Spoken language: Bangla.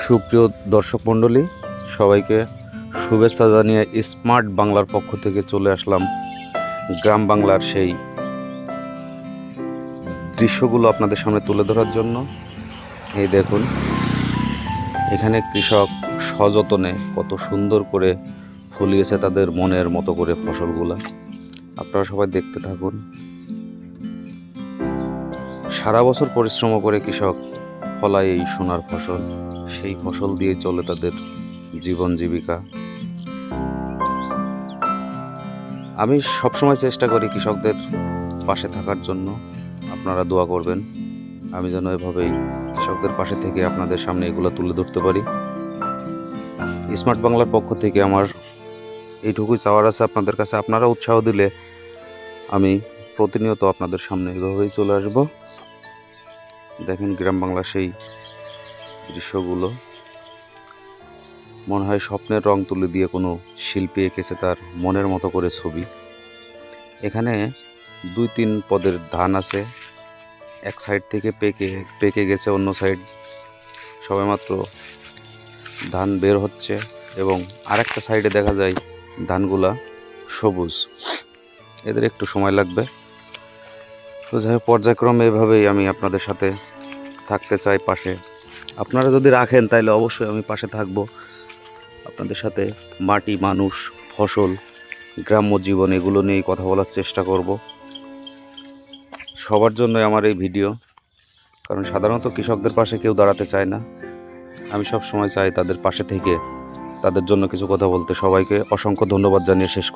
সুপ্রিয় দর্শক মণ্ডলী, সবাইকে শুভেচ্ছা জানিয়ে স্মার্ট বাংলার পক্ষ থেকে চলে আসলাম গ্রাম বাংলার সেই দৃশ্যগুলো আপনাদের সামনে তুলে ধরার জন্য। এই দেখুন, এখানে কৃষক সযত্নে কত সুন্দর করে ফলিয়েছে তাদের মনের মতো করে ফসলগুলা। আপনারা সবাই দেখতে থাকুন। সারা বছর পরিশ্রম করে কৃষক ফলায় এই সোনার ফসল, সেই ফসল দিয়ে চলে তাদের জীবন জীবিকা। আমি সবসময় চেষ্টা করি কৃষকদের পাশে থাকার জন্য। আপনারা দোয়া করবেন আমি যেন এভাবেই কৃষকদের পাশে থেকে আপনাদের সামনে এগুলো তুলে ধরতে পারি। স্মার্ট বাংলার পক্ষ থেকে আমার এইটুকুই চাওয়ার আছে আপনাদের কাছে। আপনারা উৎসাহ দিলে আমি প্রতিনিয়ত আপনাদের সামনে এভাবেই চলে আসব। দেখেন গ্রাম বাংলার সেই দৃশ্যগুলো, মনে হয় স্বপ্নের রং তুলে দিয়ে কোনো শিল্পী এঁকেছে তার মনের মতো করে ছবি। এখানে 2-3 পদের ধান আছে, এক সাইড থেকে পেকে গেছে, অন্য সাইড সবেমাত্র ধান বের হচ্ছে এবং আরেকটা সাইডে দেখা যায় ধানগুলা সবুজ। এদের একটু সময় লাগবে। তো যাই হোক, পর্যায়ক্রমে এভাবেই আমি আপনাদের সাথে থাকতে চাই পাশে। আপনারা যদি রাখেন তাহলে অবশ্যই আমি পাশে থাকব আপনাদের সাথে। মাটি, মানুষ, ফসল, গ্রাম্য জীবন এগুলো নিয়েই কথা বলার চেষ্টা করব। সবার জন্য আমার এই ভিডিও, কারণ সাধারণত কৃষকদের পাশে কেউ দাঁড়াতে চায় না। আমি সব সময় চাই তাদের পাশে থেকে তাদের জন্য কিছু কথা বলতে। সবাইকে অসংখ্য ধন্যবাদ জানিয়ে শেষ